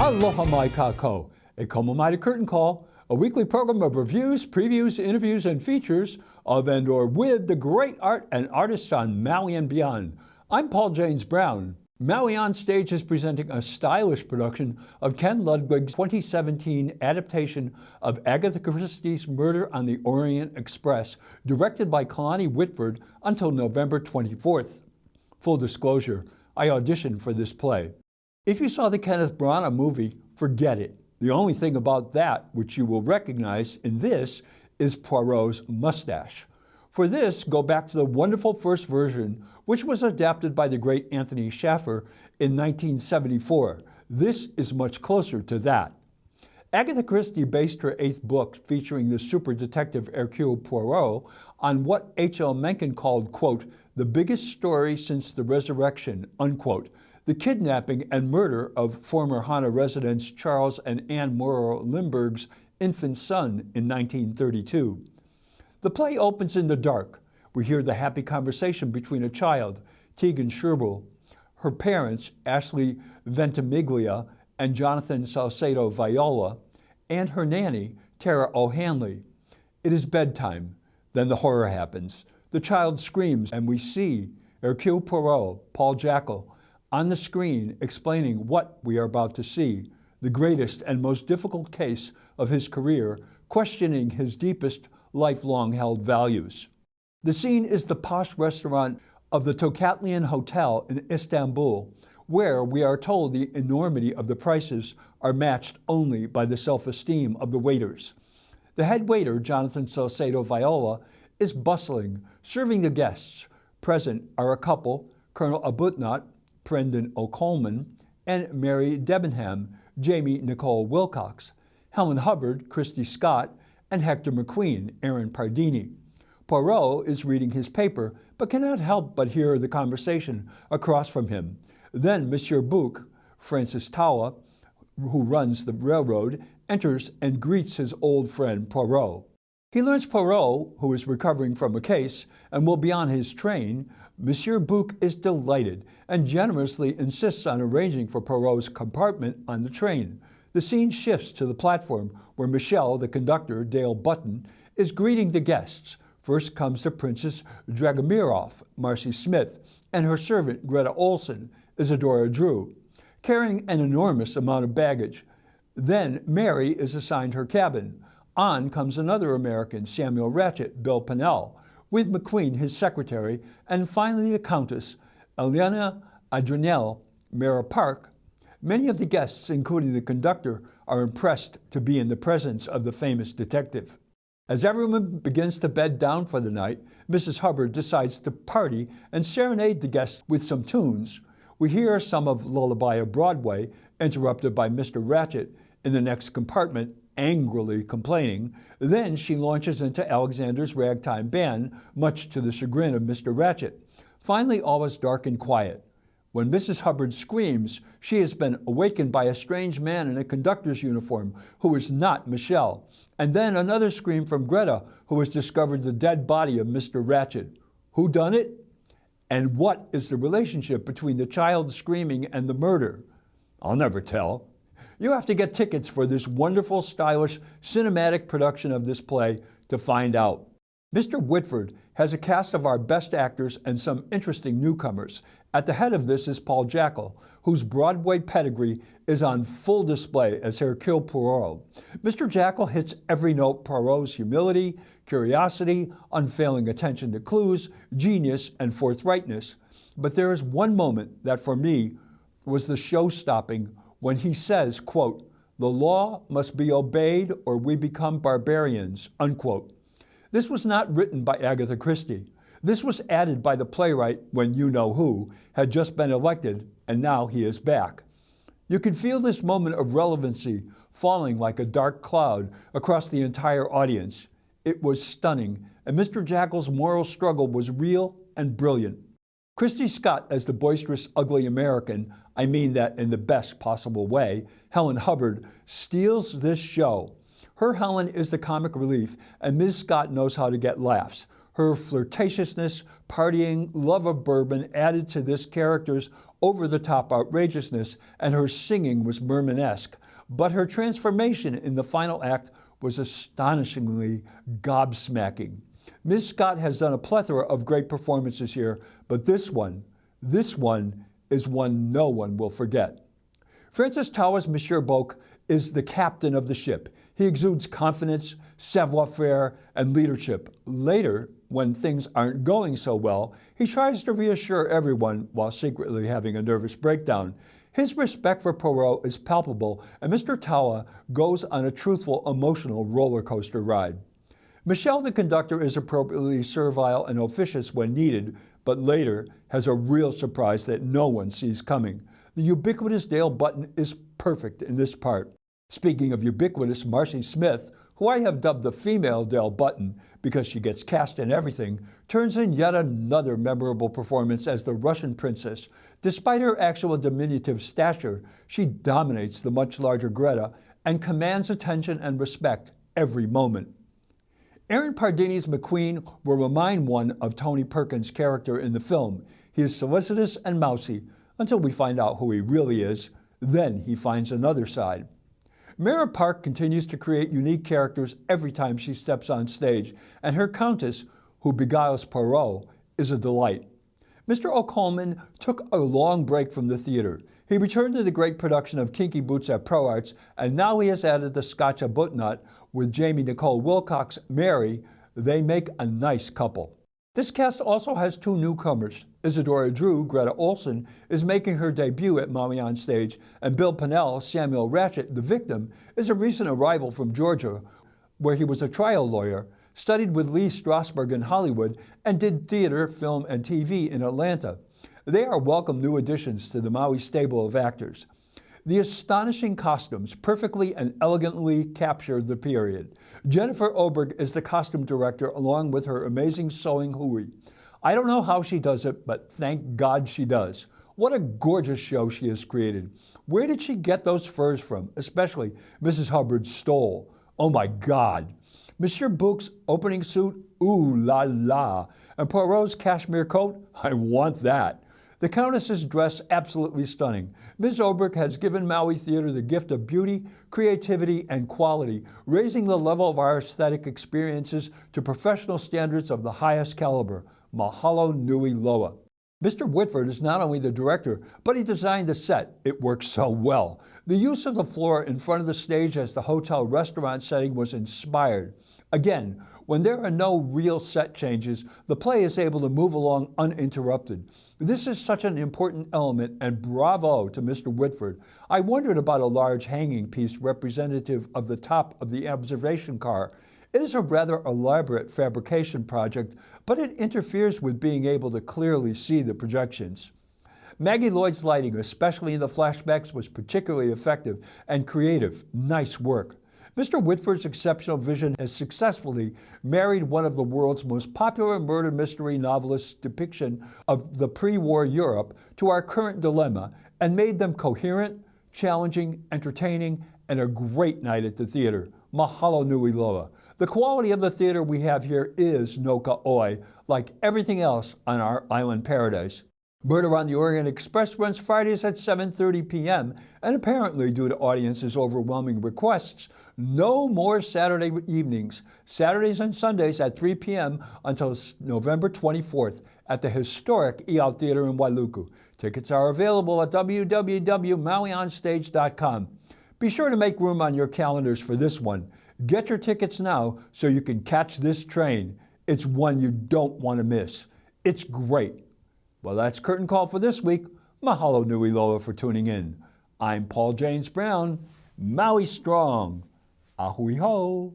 Aloha mai kako, a Komamaita Curtain Call, a weekly program of reviews, previews, interviews, and features of and or with the great art and artists on Maui and beyond. I'm Paul James Brown. Maui OnStage is presenting a stylish production of Ken Ludwig's 2017 adaptation of Agatha Christie's Murder on the Orient Express, directed by Kalani Whitford until November 24th. Full disclosure, I auditioned for this play. If you saw the Kenneth Branagh movie, forget it. The only thing about that which you will recognize in this is Poirot's mustache. For this, go back to the wonderful first version, which was adapted by the great Anthony Shaffer in 1974. This is much closer to that. Agatha Christie based her 8th book, featuring the super detective Hercule Poirot, on what H.L. Mencken called, quote, the biggest story since the resurrection, unquote, the kidnapping and murder of former Hana residents Charles and Anne Morrow Lindbergh's infant son in 1932. The play opens in the dark. We hear the happy conversation between a child, Tegan Sherbill, her parents, Ashley Ventimiglia and Jonathan Salcedo Viola, and her nanny, Tara O'Hanley. It is bedtime. Then the horror happens. The child screams, and we see Hercule Poirot, Paul Jackal, on the screen explaining what we are about to see, the greatest and most difficult case of his career, questioning his deepest lifelong held values. The scene is the posh restaurant of the Tokatlian Hotel in Istanbul, where we are told the enormity of the prices are matched only by the self-esteem of the waiters. The head waiter, Jonathan Salcedo Viola, is bustling, serving the guests. Present are a couple, Colonel Arbuthnot, Brendan O'Coleman, and Mary Debenham, Jamie Nicole Wilcox, Helen Hubbard, Christy Scott, and Hector McQueen, Aaron Pardini. Poirot is reading his paper, but cannot help but hear the conversation across from him. Then Monsieur Bouc, Francis Tawa, who runs the railroad, enters and greets his old friend Poirot. He learns Poirot, who is recovering from a case and will be on his train. Monsieur Bouc is delighted and generously insists on arranging for Poirot's compartment on the train. The scene shifts to the platform where Michelle, the conductor, Dale Button, is greeting the guests. First comes the Princess Dragomirov, Marcy Smith, and her servant, Greta Olson, Isadora Drew, carrying an enormous amount of baggage. Then Mary is assigned her cabin. On comes another American, Samuel Ratchet, Bill Pennell, with McQueen, his secretary, and finally the Countess, Elena Adrinel Mara Park. Many of the guests, including the conductor, are impressed to be in the presence of the famous detective. As everyone begins to bed down for the night, Mrs. Hubbard decides to party and serenade the guests with some tunes. We hear some of Lullaby of Broadway, interrupted by Mr. Ratchet in the next compartment, angrily complaining. Then she launches into Alexander's Ragtime Band, much to the chagrin of Mr. Ratchet. Finally, all is dark and quiet. When Mrs. Hubbard screams, she has been awakened by a strange man in a conductor's uniform, who is not Michelle. And then another scream from Greta, who has discovered the dead body of Mr. Ratchet. Who done it? And what is the relationship between the child screaming and the murder? I'll never tell. You have to get tickets for this wonderful, stylish, cinematic production of this play to find out. Mr. Whitford has a cast of our best actors and some interesting newcomers. At the head of this is Paul Jackal, whose Broadway pedigree is on full display as Hercule Poirot. Mr. Jackal hits every note: Poirot's humility, curiosity, unfailing attention to clues, genius, and forthrightness. But there is one moment that, for me, was the show-stopping when he says, quote, the law must be obeyed or we become barbarians, unquote. This was not written by Agatha Christie. This was added by the playwright when you-know-who had just been elected, and now he is back. You can feel this moment of relevancy falling like a dark cloud across the entire audience. It was stunning, and Mr. Jackal's moral struggle was real and brilliant. Christy Scott as the boisterous, ugly American, I mean that in the best possible way, Helen Hubbard, steals this show. Her Helen is the comic relief, and Ms. Scott knows how to get laughs. Her flirtatiousness, partying, love of bourbon added to this character's over-the-top outrageousness, and her singing was Mermanesque. But her transformation in the final act was astonishingly gobsmacking. Ms. Scott has done a plethora of great performances here, but this one is one no one will forget. Francis Tawa's Monsieur Boque is the captain of the ship. He exudes confidence, savoir-faire, and leadership. Later, when things aren't going so well, he tries to reassure everyone while secretly having a nervous breakdown. His respect for Poirot is palpable, and Mr. Tawa goes on a truthful, emotional roller coaster ride. Michelle, the conductor, is appropriately servile and officious when needed, but later has a real surprise that no one sees coming. The ubiquitous Dale Button is perfect in this part. Speaking of ubiquitous, Marcy Smith, who I have dubbed the female Dale Button because she gets cast in everything, turns in yet another memorable performance as the Russian princess. Despite her actual diminutive stature, she dominates the much larger Greta and commands attention and respect every moment. Aaron Pardini's McQueen will remind one of Tony Perkins' character in the film. He is solicitous and mousy until we find out who he really is. Then he finds another side. Mara Park continues to create unique characters every time she steps on stage, and her Countess, who beguiles Poirot, is a delight. Mr. O'Coleman took a long break from the theater. He returned to the great production of Kinky Boots at Pro Arts, and now he has added the Scotch Arbuthnot with Jamie Nicole Wilcox, Mary. They make a nice couple. This cast also has two newcomers. Isadora Drew, Greta Olson, is making her debut at Maui OnStage, and Bill Pennell, Samuel Ratchet, the victim, is a recent arrival from Georgia, where he was a trial lawyer, studied with Lee Strasberg in Hollywood, and did theater, film, and TV in Atlanta. They are welcome new additions to the Maui stable of actors. The astonishing costumes perfectly and elegantly capture the period. Jennifer Oberg is the costume director along with her amazing sewing hui. I don't know how she does it, but thank God she does. What a gorgeous show she has created. Where did she get those furs from, especially Mrs. Hubbard's stole? Oh my God. Monsieur Boque's opening suit, ooh la la. And Poirot's cashmere coat, I want that. The Countess's dress, absolutely stunning. Ms. Oberg has given Maui Theater the gift of beauty, creativity, and quality, raising the level of our aesthetic experiences to professional standards of the highest caliber. Mahalo nui loa. Mr. Whitford is not only the director, but he designed the set. It works so well. The use of the floor in front of the stage as the hotel restaurant setting was inspired. Again, when there are no real set changes, the play is able to move along uninterrupted. This is such an important element, and bravo to Mr. Whitford. I wondered about a large hanging piece representative of the top of the observation car. It is a rather elaborate fabrication project, but it interferes with being able to clearly see the projections. Maggie Lloyd's lighting, especially in the flashbacks, was particularly effective and creative. Nice work. Mr. Whitford's exceptional vision has successfully married one of the world's most popular murder mystery novelists' depiction of the pre-war Europe to our current dilemma and made them coherent, challenging, entertaining, and a great night at the theater. Mahalo nui loa. The quality of the theater we have here is no ka'oi, like everything else on our island paradise. Murder on the Orient Express runs Fridays at 7:30 p.m., and apparently due to audience's overwhelming requests, no more Saturday evenings, Saturdays and Sundays at 3 p.m. until November 24th at the historic I'au Theater in Wailuku. Tickets are available at www.mauionstage.com. Be sure to make room on your calendars for this one. Get your tickets now so you can catch this train. It's one you don't want to miss. It's great. Well, that's Curtain Call for this week. Mahalo nui loa for tuning in. I'm Paul James Brown. Maui strong. Ahui ho.